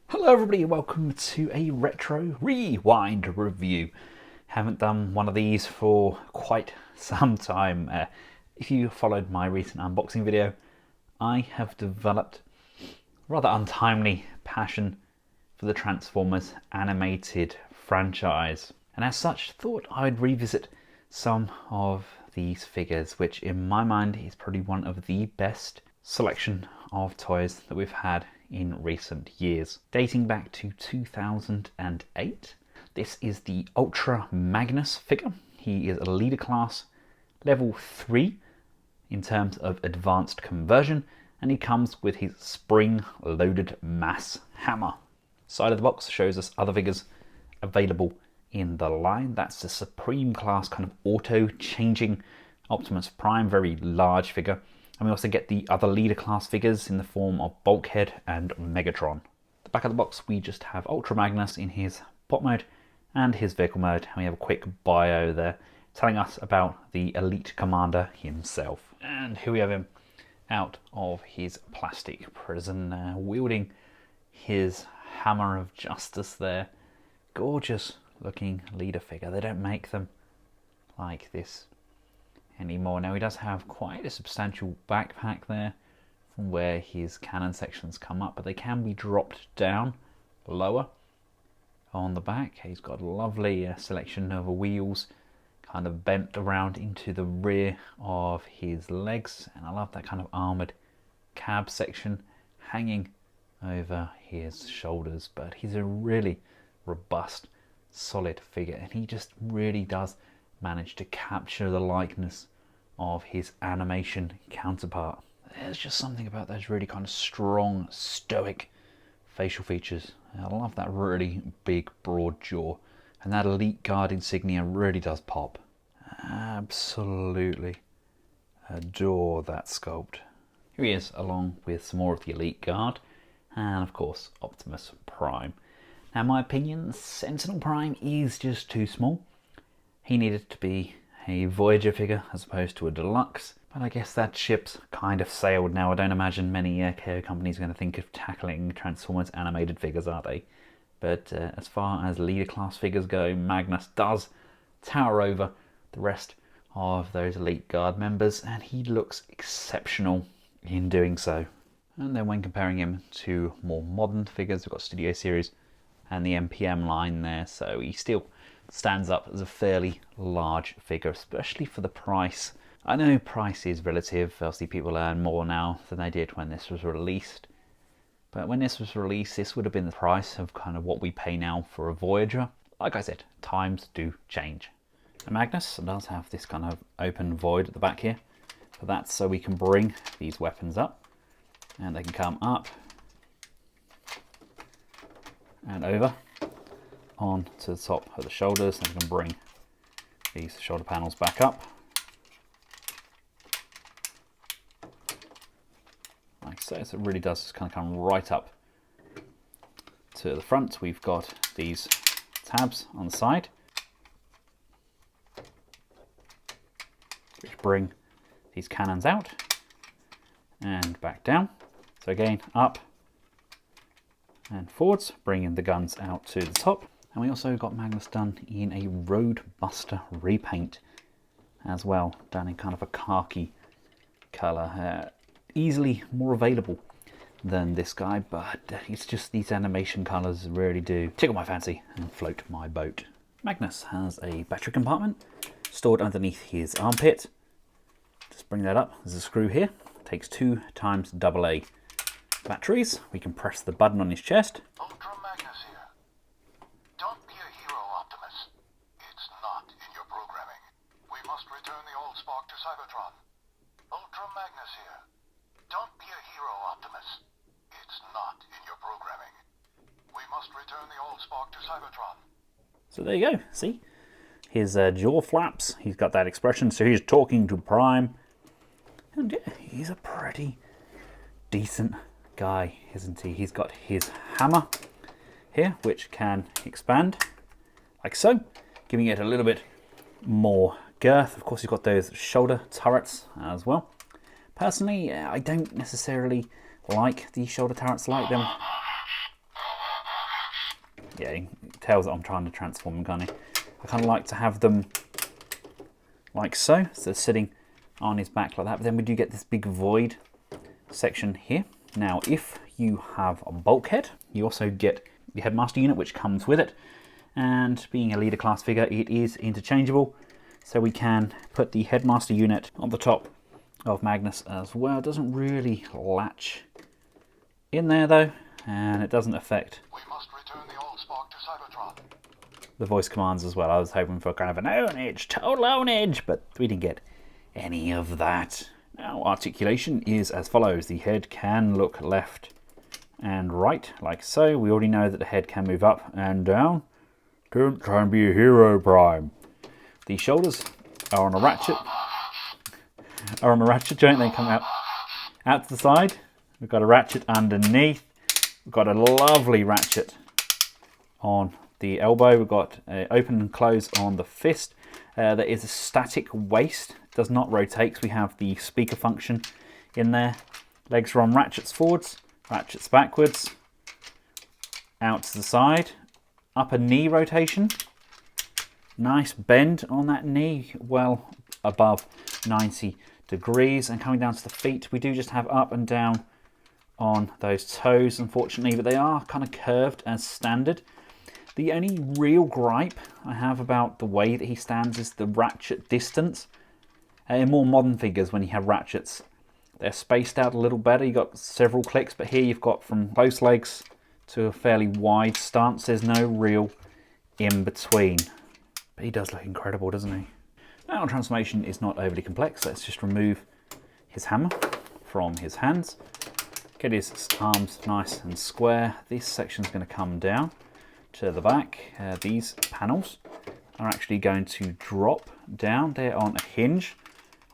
Hello everybody, welcome to a retro rewind review. Haven't done one of these for quite some time. If you followed my recent unboxing video, I have developed a rather untimely passion for the Transformers animated franchise, and as such thought I'd revisit some of these figures, which in my mind is probably one of the best selection of toys that we've had in recent years. Dating back to 2008, this is the Ultra Magnus figure. He is a Leader Class level 3 in terms of advanced conversion, and he comes with his spring-loaded mass hammer. Side of the box shows us other figures available in the line. That's the Supreme Class kind of auto-changing Optimus Prime, very large figure. And we also get the other Leader Class figures in the form of Bulkhead and Megatron. The back of the box, we just have Ultra Magnus in his bot mode and his vehicle mode. And we have a quick bio there telling us about the Elite Commander himself. And here we have him out of his plastic prison, wielding his hammer of justice there. Gorgeous looking leader figure. They don't make them like this anymore. Now he does have quite a substantial backpack there from where his cannon sections come up, but they can be dropped down lower on the back. He's got a lovely selection of wheels kind of bent around into the rear of his legs, and I love that kind of armoured cab section hanging over his shoulders. But he's a really robust, solid figure, and he just really does manage to capture the likeness of his animation counterpart. There's just something about those really kind of strong, stoic facial features. I love that really big, broad jaw, and that Elite Guard insignia really does pop. Absolutely adore that sculpt. Here he is, along with some more of the Elite Guard, and of course Optimus Prime. Now in my opinion, Sentinel Prime is just too small. He needed to be a Voyager figure as opposed to a deluxe, but I guess that ship's kind of sailed now. I don't imagine many KO companies are going to think of tackling Transformers animated figures, are they? But as far as Leader Class figures go, Magnus does tower over the rest of those Elite Guard members, and he looks exceptional in doing so. And then when comparing him to more modern figures, we've got Studio Series and the MPM line there, so he still stands up as a fairly large figure, especially for the price. I know price is relative, obviously people earn more now than they did when this was released, but when this was released, this would have been the price of kind of what we pay now for a Voyager. Like I said, times do change. The Magnus does have this kind of open void at the back here, but that's so we can bring these weapons up, and they can come up and over on to the top of the shoulders, and we can bring these shoulder panels back up like so. So it really does just kind of come right up to the front. We've got these tabs on the side which bring these cannons out and back down. So again, up and forwards, bringing the guns out to the top. And we also got Magnus done in a Roadbuster repaint as well, done in kind of a khaki colour. Easily more available than this guy, but it's just these animation colours really do tickle my fancy and float my boat. Magnus has a battery compartment stored underneath his armpit. Just bring that up. There's a screw here. Takes 2 times AA batteries. We can press the button on his chest. Ultra Magnus here. Don't be a hero, Optimus. It's not in your programming. We must return the old spark to Cybertron. Ultra Magnus here. Don't be a hero, Optimus. It's not in your programming. We must return the old spark to Cybertron. So there you go. See? His jaw flaps. He's got that expression. So he's talking to Prime. And yeah, he's a pretty decent guy, isn't he? He's got his hammer here, which can expand like so, giving it a little bit more girth. Of course, you've got those shoulder turrets as well. Personally, I don't necessarily like the shoulder turrets, like them. Yeah, you can tell that I'm trying to transform them, can't you? I kind of like to have them like so, so sitting on his back like that. But then we do get this big void section here. Now, if you have a bulkhead, you also get the headmaster unit, which comes with it. And being a leader class figure, it is interchangeable. So we can put the headmaster unit on the top of Magnus as well. It doesn't really latch in there though, and it doesn't affect We must return the old spark to Cybertron. the voice commands as well. I was hoping for kind of an ownage, total ownage, but we didn't get any of that. Now, articulation is as follows. The head can look left and right, like so. We already know that the head can move up and down. Don't try and be a hero, Prime. The shoulders are on a ratchet. Joint. They come out to the side. We've got a ratchet underneath. We've got a lovely ratchet on the elbow. We've got open and close on the fist. There is a static waist. It does not rotate because we have the speaker function in there. Legs are on ratchets forwards, ratchets backwards, out to the side. Upper knee rotation. Nice bend on that knee, well above 90 degrees. And coming down to the feet, we do just have up and down on those toes, unfortunately, but they are kind of curved as standard. The only real gripe I have about the way that he stands is the ratchet distance. In more modern figures, when you have ratchets, they're spaced out a little better. You've got several clicks, but here you've got from close legs to a fairly wide stance. There's no real in between. But he does look incredible, doesn't he? Now, transformation is not overly complex. Let's just remove his hammer from his hands. Get his arms nice and square. This section's going to come down to the back. These panels are actually going to drop down. They're on a hinge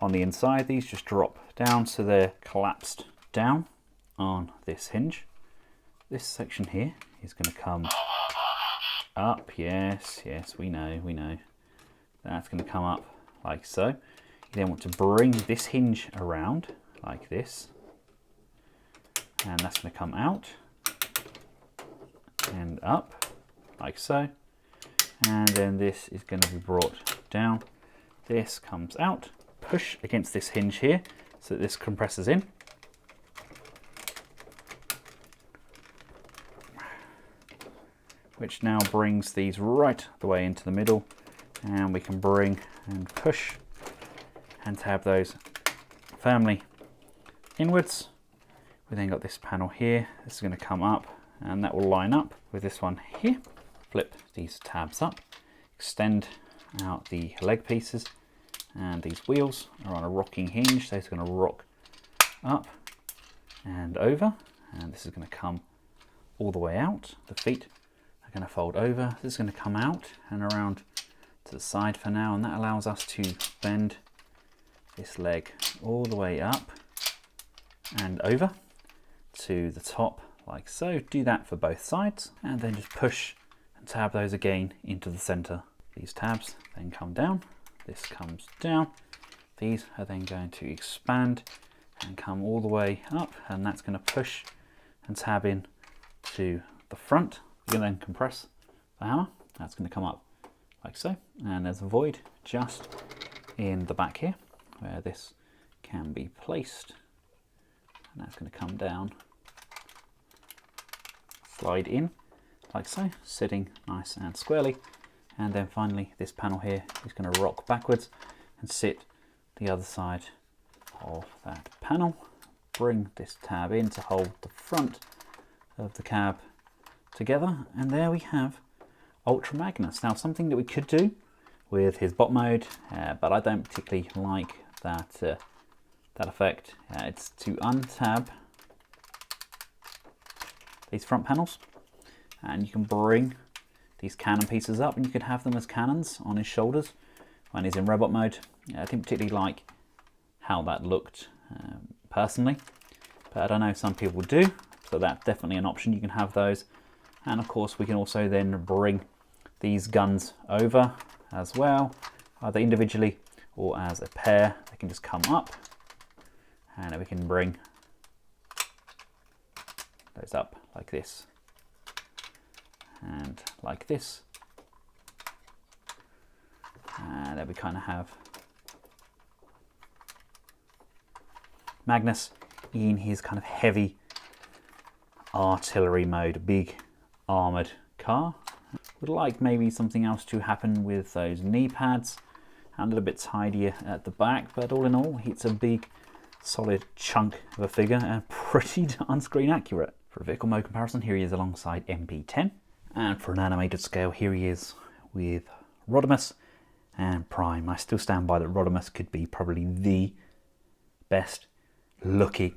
on the inside. These just drop down, so they're collapsed down on this hinge. This section here is going to come up. Yes, we know. That's going to come up like so. You then want to bring this hinge around like this. And that's going to come out and up like so. And then this is going to be brought down. This comes out. Push against this hinge here so that this compresses in. Which now brings these right the way into the middle. And we can bring and push and tab those firmly inwards. We then got this panel here. This is going to come up and that will line up with this one here. Flip these tabs up, extend out the leg pieces, and these wheels are on a rocking hinge. So it's going to rock up and over, and this is going to come all the way out. The feet are going to fold over. This is going to come out and around to the side for now, and that allows us to bend this leg all the way up and over to the top like so. Do that for both sides, and then just push and tab those again into the center. These tabs then come down, this comes down. These are then going to expand and come all the way up, and that's going to push and tab in to the front. You can then compress the hammer. That's going to come up like so, and there's a void just in the back here where this can be placed, and that's going to come down, slide in like so, sitting nice and squarely. And then finally this panel here is going to rock backwards and sit the other side of that panel. Bring this tab in to hold the front of the cab together, and there we have Ultra Magnus. Now, something that we could do with his bot mode, but I don't particularly like that that effect. It's to untab these front panels, and you can bring these cannon pieces up, and you could have them as cannons on his shoulders when he's in robot mode. I didn't particularly like how that looked personally, but I don't know, some people do, so that's definitely an option. You can have those, and of course we can also then bring these guns over as well, either individually or as a pair. They can just come up, and then we can bring those up like this, and like this. And then we kind of have Magnus in his kind of heavy artillery mode, big armoured car. Would like maybe something else to happen with those knee pads, and a little bit tidier at the back, but all in all, it's a big solid chunk of a figure and pretty darn screen accurate. For a vehicle mode comparison, here he is alongside MP10, and for an animated scale, here he is with Rodimus and Prime. I still stand by that Rodimus could be probably the best looking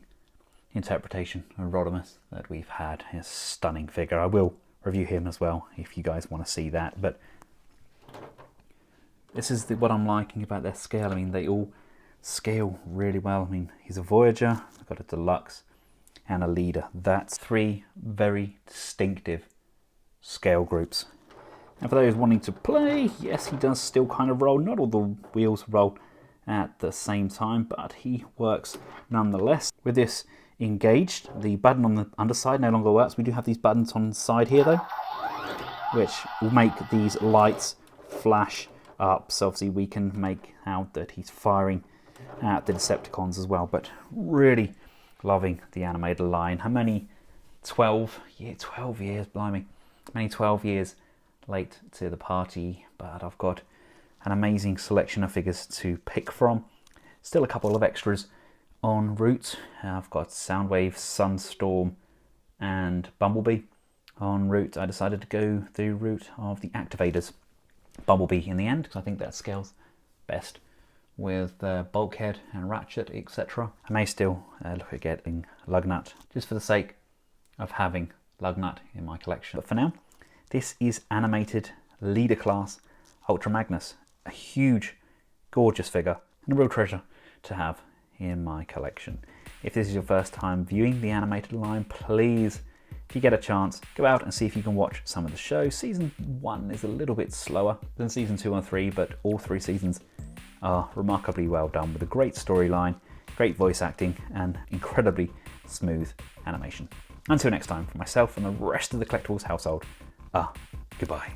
interpretation of Rodimus that we've had. A stunning figure. I will review him as well if you guys want to see that, but this is what I'm liking about their scale. I mean, they all scale really well. I mean, he's a Voyager, I've got a Deluxe and a Leader. That's three very distinctive scale groups. And for those wanting to play, yes, he does still kind of roll. Not all the wheels roll at the same time, but he works nonetheless. With this engaged, the button on the underside no longer works. We do have these buttons on the side here though, which will make these lights flash up. So obviously we can make out that he's firing at the Decepticons as well. But really loving the animated line. How many 12 years, blimey. Many 12 years late to the party, but I've got an amazing selection of figures to pick from. Still a couple of extras en route. I've got Soundwave, Sunstorm and Bumblebee en route. I decided to go the route of the Activators. Bumblebee in the end, because I think that scales best with Bulkhead and Ratchet, etc. I may still look at getting Lugnut, just for the sake of having Lugnut in my collection. But for now, this is animated Leader Class Ultra Magnus. A huge, gorgeous figure and a real treasure to have in my collection. If this is your first time viewing the animated line, please, if you get a chance, go out and see if you can watch some of the show. Season 1 is a little bit slower than season 2 and 3, but all 3 seasons are remarkably well done with a great storyline, great voice acting, and incredibly smooth animation. Until next time, for myself and the rest of the Collectables household, goodbye.